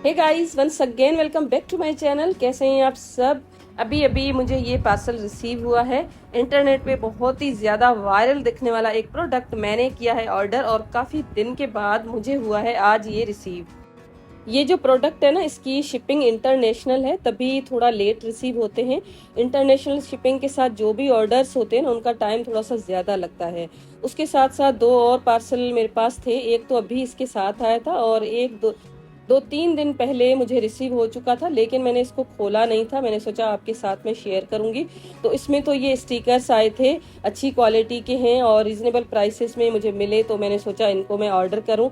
Hey guys, once again welcome back to my channel. कैसे हैं आप सब। अभी अभी मुझे ये पार्सल रिसीव हुआ है। इंटरनेट पे बहुत ही ज़्यादा वायरल दिखने वाला एक प्रोडक्ट मैंने किया है ऑर्डर, और काफ़ी दिन के बाद मुझे हुआ है आज ये रिसीव। ये जो प्रोडक्ट है ना, इसकी शिपिंग इंटरनेशनल है, तभी थोड़ा लेट रिसीव होते हैं। इंटरनेशनल शिपिंग के साथ जो भी ऑर्डर्स होते हैं ना, उनका टाइम थोड़ा सा ज़्यादा लगता है। उसके साथ साथ दो और पार्सल मेरे पास थे। एक तो अभी इसके साथ आया था, और एक दो दो तीन दिन पहले मुझे रिसीव हो चुका था, लेकिन मैंने इसको खोला नहीं था। मैंने सोचा आपके साथ में शेयर करूंगी। तो इसमें तो ये स्टिकर्स आए थे, अच्छी क्वालिटी के हैं और रीजनेबल प्राइसेस में मुझे मिले, तो मैंने सोचा इनको मैं ऑर्डर करूं।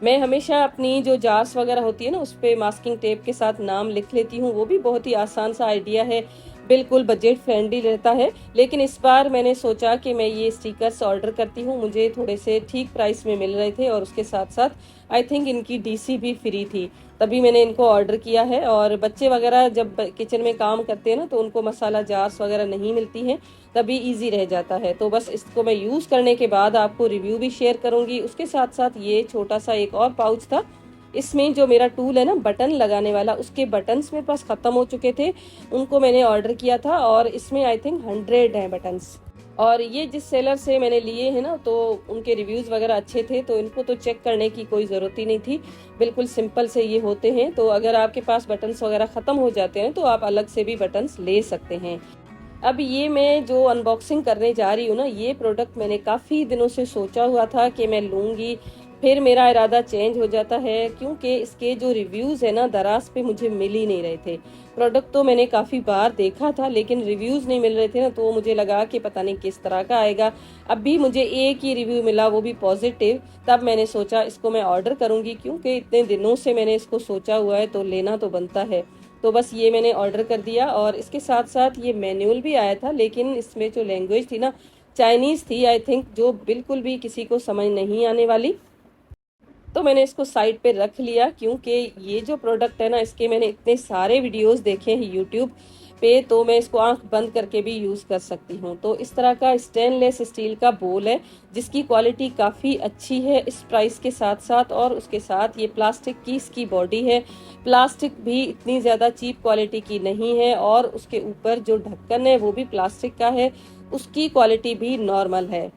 मैं हमेशा अपनी जो जार्स वगैरह होती है ना, उस पे मास्किंग टेप के साथ नाम लिख लेती हूँ। वो भी बहुत ही आसान सा आइडिया है, बिल्कुल बजट फ्रेंडली रहता है। लेकिन इस बार मैंने सोचा कि मैं ये स्टिकर्स ऑर्डर करती हूँ। मुझे थोड़े से ठीक प्राइस में मिल रहे थे, और उसके साथ साथ आई थिंक इनकी डीसी भी फ्री थी, तभी मैंने इनको ऑर्डर किया है। और बच्चे वगैरह जब किचन में काम करते हैं ना, तो उनको मसाला जार्स वगैरह नहीं मिलती हैं, तभी इजी रह जाता है। तो बस इसको मैं यूज़ करने के बाद आपको रिव्यू भी शेयर करूंगी। उसके साथ साथ ये छोटा सा एक और पाउच था। इसमें जो मेरा टूल है ना बटन लगाने वाला, उसके बटन्स मेरे पास खत्म हो चुके थे, उनको मैंने ऑर्डर किया था। और इसमें आई थिंक 100 हैं बटन्स। और ये जिस सेलर से मैंने लिए हैं ना, तो उनके रिव्यूज़ वगैरह अच्छे थे, तो इनको तो चेक करने की कोई ज़रूरत ही नहीं थी। बिल्कुल सिंपल से ये होते हैं। तो अगर आपके पास बटन्स वगैरह ख़त्म हो जाते हैं, तो आप अलग से भी बटन्स ले सकते हैं। अब ये मैं जो अनबॉक्सिंग करने जा रही हूँ ना, ये प्रोडक्ट मैंने काफ़ी दिनों से सोचा हुआ था कि मैं लूँगी, फिर मेरा इरादा चेंज हो जाता है, क्योंकि इसके जो रिव्यूज़ है ना, दराज पे मुझे मिल ही नहीं रहे थे। प्रोडक्ट तो मैंने काफ़ी बार देखा था, लेकिन रिव्यूज़ नहीं मिल रहे थे ना, तो मुझे लगा कि पता नहीं किस तरह का आएगा। अब भी मुझे एक ही रिव्यू मिला, वो भी पॉजिटिव। तब मैंने सोचा इसको मैं ऑर्डर करूँगी, क्योंकि इतने दिनों से मैंने इसको सोचा हुआ है, तो लेना तो बनता है। तो बस ये मैंने ऑर्डर कर दिया। और इसके साथ साथ ये मैनुअल भी आया था, लेकिन इसमें जो लैंग्वेज थी ना, चाइनीज़ थी आई थिंक, जो बिल्कुल भी किसी को समझ नहीं आने वाली। तो मैंने इसको साइड पे रख लिया, क्योंकि ये जो प्रोडक्ट है ना, इसके मैंने इतने सारे वीडियोस देखे हैं यूट्यूब पे, तो मैं इसको आंख बंद करके भी यूज़ कर सकती हूँ। तो इस तरह का स्टेनलेस स्टील का बोल है, जिसकी क्वालिटी काफ़ी अच्छी है इस प्राइस के साथ साथ। और उसके साथ ये प्लास्टिक की इसकी बॉडी है। प्लास्टिक भी इतनी ज़्यादा चीप क्वालिटी की नहीं है, और उसके ऊपर जो ढक्कन है वो भी प्लास्टिक का है, उसकी क्वालिटी भी नॉर्मल है।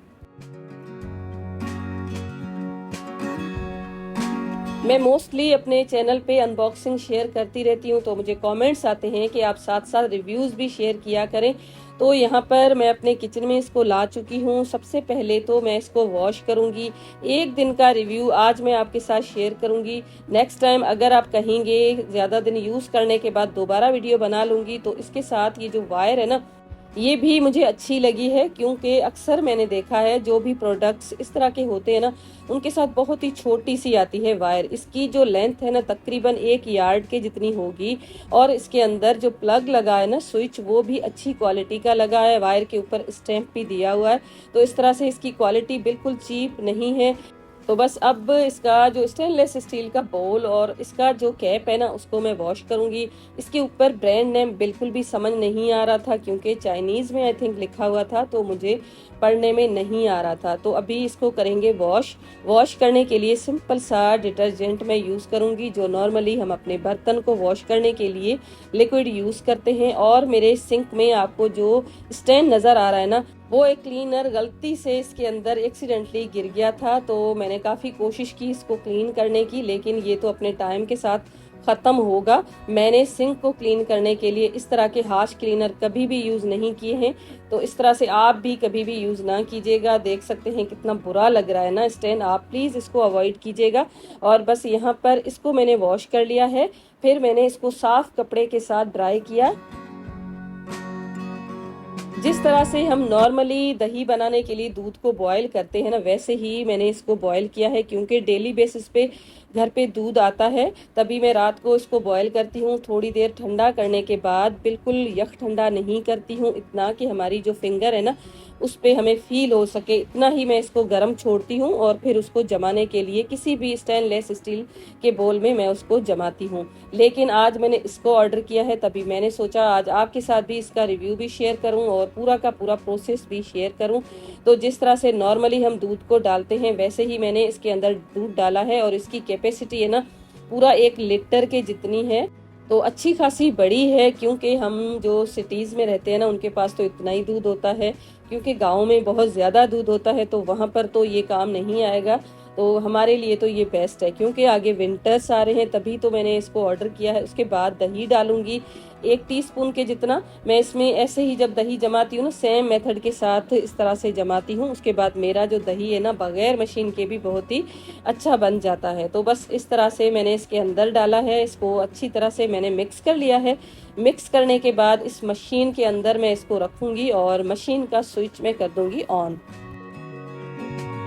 मैं मोस्टली अपने चैनल पे अनबॉक्सिंग शेयर करती रहती हूँ, तो मुझे कमेंट्स आते हैं कि आप साथ साथ रिव्यूज़ भी शेयर किया करें। तो यहाँ पर मैं अपने किचन में इसको ला चुकी हूँ। सबसे पहले तो मैं इसको वॉश करूँगी। एक दिन का रिव्यू आज मैं आपके साथ शेयर करूँगी। नेक्स्ट टाइम अगर आप कहेंगे ज़्यादा दिन यूज़ करने के बाद दोबारा वीडियो बना लूँगी। तो इसके साथ ये जो वायर है ना, ये भी मुझे अच्छी लगी है, क्योंकि अक्सर मैंने देखा है जो भी प्रोडक्ट्स इस तरह के होते हैं ना, उनके साथ बहुत ही छोटी सी आती है वायर। इसकी जो लेंथ है ना, तकरीबन 1 यार्ड के जितनी होगी। और इसके अंदर जो प्लग लगा है ना, स्विच, वो भी अच्छी क्वालिटी का लगा है। वायर के ऊपर स्टैंप भी दिया हुआ है। तो इस तरह से इसकी क्वालिटी बिल्कुल चीप नहीं है। तो बस अब इसका जो स्टेनलेस स्टील का बोल और इसका जो कैप है ना, उसको मैं वॉश करूंगी। इसके ऊपर ब्रांड नेम बिल्कुल भी समझ नहीं आ रहा था, क्योंकि चाइनीज़ में आई थिंक लिखा हुआ था, तो मुझे पढ़ने में नहीं आ रहा था। तो अभी इसको करेंगे वॉश। वॉश करने के लिए सिंपल सा डिटर्जेंट मैं यूज़ करूंगी, जो नॉर्मली हम अपने बर्तन को वॉश करने के लिए लिक्विड यूज़ करते हैं। और मेरे सिंक में आपको जो स्टैंड नज़र आ रहा है ना, वो एक क्लीनर गलती से इसके अंदर एक्सीडेंटली गिर गया था। तो मैंने काफ़ी कोशिश की इसको क्लीन करने की, लेकिन ये तो अपने टाइम के साथ ख़त्म होगा। मैंने सिंक को क्लीन करने के लिए इस तरह के हार्श क्लीनर कभी भी यूज़ नहीं किए हैं, तो इस तरह से आप भी कभी भी यूज़ ना कीजिएगा। देख सकते हैं कितना बुरा लग रहा है ना स्टैंड, आप प्लीज़ इसको अवॉइड कीजिएगा। और बस यहाँ पर इसको मैंने वॉश कर लिया है, फिर मैंने इसको साफ कपड़े के साथ ड्राई किया। जिस तरह से हम नॉर्मली दही बनाने के लिए दूध को बॉईल करते हैं ना, वैसे ही मैंने इसको बॉईल किया है, क्योंकि डेली बेसिस पे घर पे दूध आता है, तभी मैं रात को इसको बॉईल करती हूँ। थोड़ी देर ठंडा करने के बाद, बिल्कुल यख ठंडा नहीं करती हूँ, इतना कि हमारी जो फिंगर है ना, उस पे हमें फील हो सके, इतना ही मैं इसको गर्म छोड़ती हूँ। और फिर उसको जमाने के लिए किसी भी स्टेनलेस स्टील के बोल में मैं उसको जमाती हूँ। लेकिन आज मैंने इसको ऑर्डर किया है, तभी मैंने सोचा आज आपके साथ भी इसका रिव्यू भी शेयर करूँ और पूरा का पूरा प्रोसेस भी शेयर करूँ। तो जिस तरह से नॉर्मली हम दूध को डालते हैं, वैसे ही मैंने इसके अंदर दूध डाला है। और इसकी कैपेसिटी है ना, पूरा 1 लीटर के जितनी है, तो अच्छी खासी बड़ी है। क्योंकि हम जो सिटीज़ में रहते हैं ना, उनके पास तो इतना ही दूध होता है, क्योंकि गाँव में बहुत ज़्यादा दूध होता है, तो वहाँ पर तो ये काम नहीं आएगा। तो हमारे लिए तो ये बेस्ट है, क्योंकि आगे विंटर्स आ रहे हैं, तभी तो मैंने इसको ऑर्डर किया है। उसके बाद दही डालूंगी 1 टीस्पून के जितना। मैं इसमें ऐसे ही जब दही जमाती हूँ ना, सेम मेथड के साथ इस तरह से जमाती हूँ। उसके बाद मेरा जो दही है ना, बगैर मशीन के भी बहुत ही अच्छा बन जाता है। तो बस इस तरह से मैंने इसके अंदर डाला है, इसको अच्छी तरह से मैंने मिक्स कर लिया है। मिक्स करने के बाद इस मशीन के अंदर मैं इसको रखूंगी और मशीन का स्विच मैं कर दूंगी ऑन।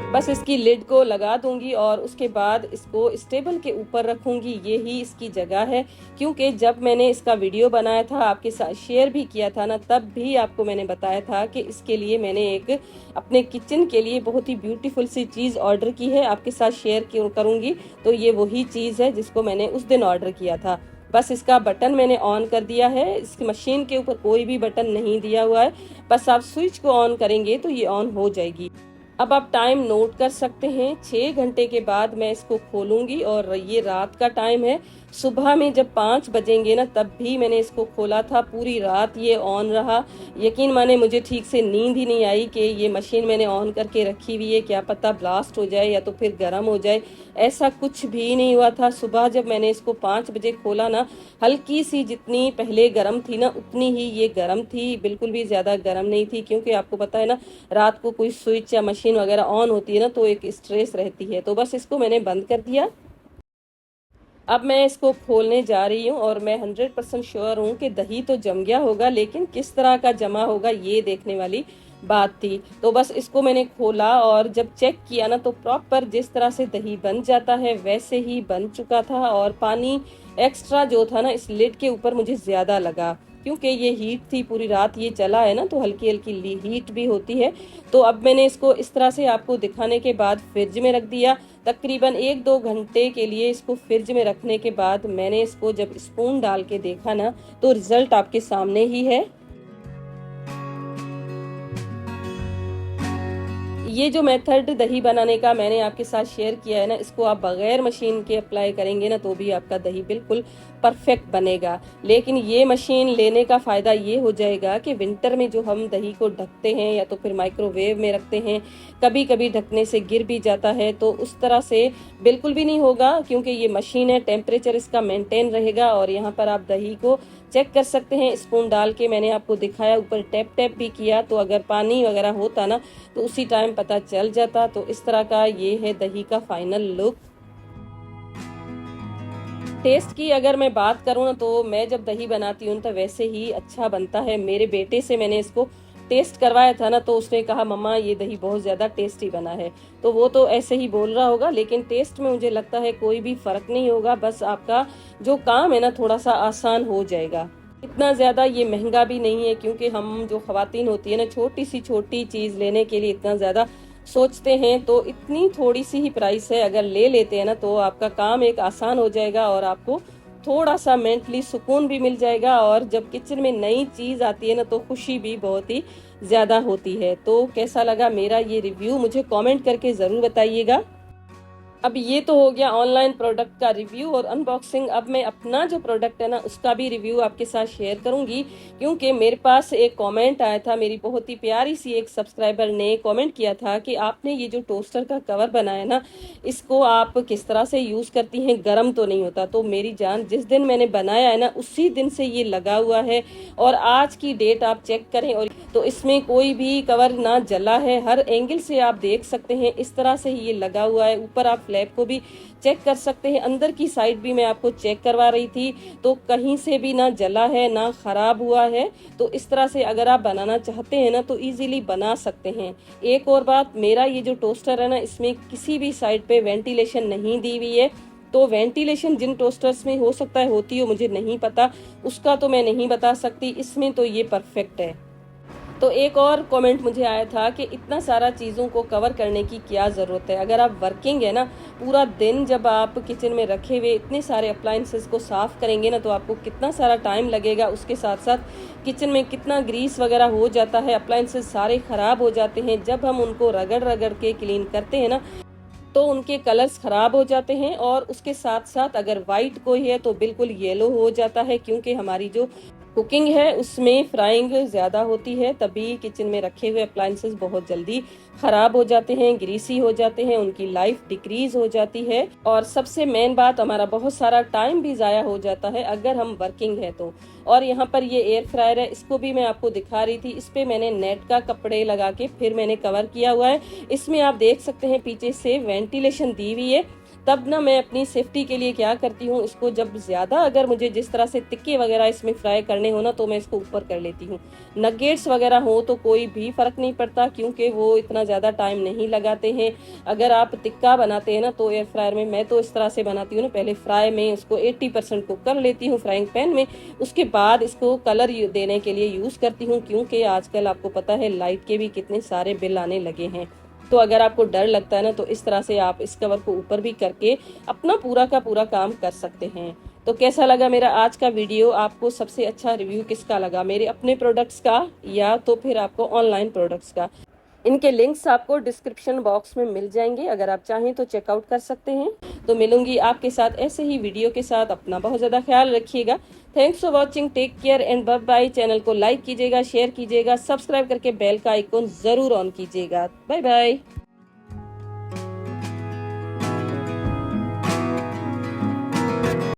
बस इसकी लिड को लगा दूंगी और उसके बाद इसको इस टेबल के ऊपर रखूंगी। ये ही इसकी जगह है, क्योंकि जब मैंने इसका वीडियो बनाया था, आपके साथ शेयर भी किया था ना, तब भी आपको मैंने बताया था कि इसके लिए मैंने एक अपने किचन के लिए बहुत ही ब्यूटीफुल सी चीज़ ऑर्डर की है, आपके साथ शेयर करूंगी। तो ये वही चीज़ है जिसको मैंने उस दिन ऑर्डर किया था। बस इसका बटन मैंने ऑन कर दिया है। इस मशीन के ऊपर कोई भी बटन नहीं दिया हुआ है, बस आप स्विच को ऑन करेंगे तो ये ऑन हो जाएगी। अब आप टाइम नोट कर सकते हैं, 6 घंटे के बाद मैं इसको खोलूंगी और ये रात का टाइम है। सुबह में जब 5 बजेंगे ना, तब भी मैंने इसको खोला था, पूरी रात ये ऑन रहा। यकीन माने मुझे ठीक से नींद ही नहीं आई कि ये मशीन मैंने ऑन करके रखी हुई है, क्या पता ब्लास्ट हो जाए या तो फिर गर्म हो जाए। ऐसा कुछ भी नहीं हुआ था। सुबह जब मैंने इसको 5 बजे खोला ना, हल्की सी जितनी पहले गर्म थी ना, उतनी ही ये गर्म थी, बिल्कुल भी ज़्यादा गर्म नहीं थी। क्योंकि आपको पता है ना, रात को कोई स्विच या मशीन वगैरह ऑन होती है ना, तो एक स्ट्रेस रहती है। तो बस इसको मैंने बंद कर दिया। अब मैं इसको खोलने जा रही हूँ और मैं 100% श्योर हूँ कि दही तो जम गया होगा, लेकिन किस तरह का जमा होगा ये देखने वाली बात थी। तो बस इसको मैंने खोला और जब चेक किया ना, तो प्रॉपर जिस तरह से दही बन जाता है वैसे ही बन चुका था। और पानी एक्स्ट्रा जो था ना, इस लिड के ऊपर मुझे ज़्यादा लगा, क्योंकि ये हीट थी, पूरी रात ये चला है ना, तो हल्की हल्की हीट भी होती है। तो अब मैंने इसको इस तरह से आपको दिखाने के बाद फ्रिज में रख दिया। तकरीबन 1-2 घंटे के लिए इसको फ्रिज में रखने के बाद मैंने इसको जब स्पून डाल के देखा ना, तो रिजल्ट आपके सामने ही है। ये जो मेथड दही बनाने का मैंने आपके साथ शेयर किया है ना, इसको आप बगैर मशीन के अप्लाई करेंगे ना, तो भी आपका दही बिल्कुल परफेक्ट बनेगा। लेकिन ये मशीन लेने का फ़ायदा ये हो जाएगा कि विंटर में जो हम दही को ढकते हैं या तो फिर माइक्रोवेव में रखते हैं, कभी कभी ढकने से गिर भी जाता है, तो उस तरह से बिल्कुल भी नहीं होगा। क्योंकि ये मशीन है, टेम्परेचर इसका मेंटेन रहेगा। और यहाँ पर आप दही को चेक कर सकते हैं, स्पून डाल के मैंने आपको दिखाया, ऊपर टैप टैप भी किया, तो अगर पानी वगैरह होता ना, तो उसी टाइम पता चल जाता। तो इस तरह का ये है दही का फाइनल लुक। टेस्ट की अगर मैं बात करूँ ना, तो मैं जब दही बनाती हूँ तो वैसे ही अच्छा बनता है। मेरे बेटे से मैंने इसको टेस्ट करवाया था ना, तो उसने कहा मम्मा ये दही बहुत ज़्यादा टेस्टी बना है। तो वो तो ऐसे ही बोल रहा होगा, लेकिन टेस्ट में मुझे लगता है कोई भी फ़र्क नहीं होगा। बस आपका जो काम है ना, थोड़ा सा आसान हो जाएगा। इतना ज़्यादा ये महंगा भी नहीं है, क्योंकि हम जो ख़वातीन होती है ना, छोटी सी छोटी चीज़ लेने के लिए इतना ज़्यादा सोचते हैं, तो इतनी थोड़ी सी ही प्राइस है। अगर ले लेते हैं ना, तो आपका काम एक आसान हो जाएगा और आपको थोड़ा सा मेंटली सुकून भी मिल जाएगा। और जब किचन में नई चीज़ आती है ना, तो खुशी भी बहुत ही ज़्यादा होती है। तो कैसा लगा मेरा ये रिव्यू, मुझे कमेंट करके ज़रूर बताइएगा। अब ये तो हो गया ऑनलाइन प्रोडक्ट का रिव्यू और अनबॉक्सिंग। अब मैं अपना जो प्रोडक्ट है ना, उसका भी रिव्यू आपके साथ शेयर करूंगी, क्योंकि मेरे पास एक कमेंट आया था। मेरी बहुत ही प्यारी सी एक सब्सक्राइबर ने कमेंट किया था कि आपने ये जो टोस्टर का कवर बनाया ना, इसको आप किस तरह से यूज़ करती हैं, गर्म तो नहीं होता। तो मेरी जान, जिस दिन मैंने बनाया है ना, उसी दिन से ये लगा हुआ है और आज की डेट आप चेक करें, और तो इसमें कोई भी कवर ना जला है। हर एंगल से आप देख सकते हैं, इस तरह से ही ये लगा हुआ है। ऊपर आप फ्लैप को भी चेक कर सकते हैं, अंदर की साइड भी मैं आपको चेक करवा रही थी, तो कहीं से भी ना जला है ना खराब हुआ है। तो इस तरह से अगर आप बनाना चाहते हैं ना, तो इजीली बना सकते हैं। एक और बात, मेरा ये जो टोस्टर है ना, इसमें किसी भी साइड पे वेंटिलेशन नहीं दी हुई है। तो वेंटिलेशन जिन टोस्टर्स में हो सकता है होती हो, मुझे नहीं पता, उसका तो मैं नहीं बता सकती। इसमें तो ये परफेक्ट है। तो एक और कमेंट मुझे आया था कि इतना सारा चीज़ों को कवर करने की क्या ज़रूरत है। अगर आप वर्किंग है ना, पूरा दिन जब आप किचन में रखे हुए इतने सारे अप्लायंसेस को साफ़ करेंगे ना, तो आपको कितना सारा टाइम लगेगा। उसके साथ साथ किचन में कितना ग्रीस वगैरह हो जाता है, अप्लायंसेस सारे ख़राब हो जाते हैं। जब हम उनको रगड़ रगड़ के क्लीन करते हैं ना, तो उनके कलर्स खराब हो जाते हैं, और उसके साथ साथ अगर वाइट कोई है तो बिल्कुल येलो हो जाता है, क्योंकि हमारी जो कुकिंग है उसमें फ्राइंग ज़्यादा होती है, तभी किचन में रखे हुए अप्लायंसेस बहुत जल्दी खराब हो जाते हैं, ग्रीसी हो जाते हैं, उनकी लाइफ डिक्रीज हो जाती है। और सबसे मेन बात, हमारा बहुत सारा टाइम भी ज़ाया हो जाता है अगर हम वर्किंग है तो। और यहाँ पर ये एयर फ्रायर है, इसको भी मैं आपको दिखा रही थी, इस पे मैंने नेट का कपड़े लगा के फिर मैंने कवर किया हुआ है। इसमें आप देख सकते हैं पीछे से वेंटिलेशन दी हुई है। तब ना मैं अपनी सेफ्टी के लिए क्या करती हूँ, इसको जब ज्यादा अगर मुझे जिस तरह से टिक्के वगैरह इसमें फ्राई करने हो ना, तो मैं इसको ऊपर कर लेती हूँ। नगेट्स वगैरह हो तो कोई भी फर्क नहीं पड़ता, क्योंकि वो इतना ज्यादा टाइम नहीं लगाते हैं। अगर आप टिक्का बनाते हैं ना तो एयर फ्रायर में, मैं तो इस तरह से बनाती हूँ ना, पहले फ्राई में उसको 80% कुक कर लेती हूँ फ्राइंग पैन में, उसके बाद इसको कलर देने के लिए यूज करती हूँ, क्योंकि आजकल आपको पता है लाइट के भी कितने सारे बिल आने लगे हैं। तो अगर आपको डर लगता है ना, तो इस तरह से आप इस कवर को ऊपर भी करके अपना पूरा का पूरा काम कर सकते हैं। तो कैसा लगा मेरा आज का वीडियो? आपको सबसे अच्छा रिव्यू किसका लगा, मेरे अपने प्रोडक्ट्स का या तो फिर आपको ऑनलाइन प्रोडक्ट्स का? इनके लिंक्स आपको डिस्क्रिप्शन बॉक्स में मिल जाएंगे, अगर आप चाहें तो चेकआउट कर सकते हैं। तो मिलूंगी आपके साथ ऐसे ही वीडियो के साथ। अपना बहुत ज़्यादा ख्याल रखिएगा। Thanks for watching, take care and bye bye. Channel को लाइक कीजिएगा, शेयर कीजिएगा, सब्सक्राइब करके बेल का आइकॉन ज़रूर ऑन कीजिएगा। Bye bye.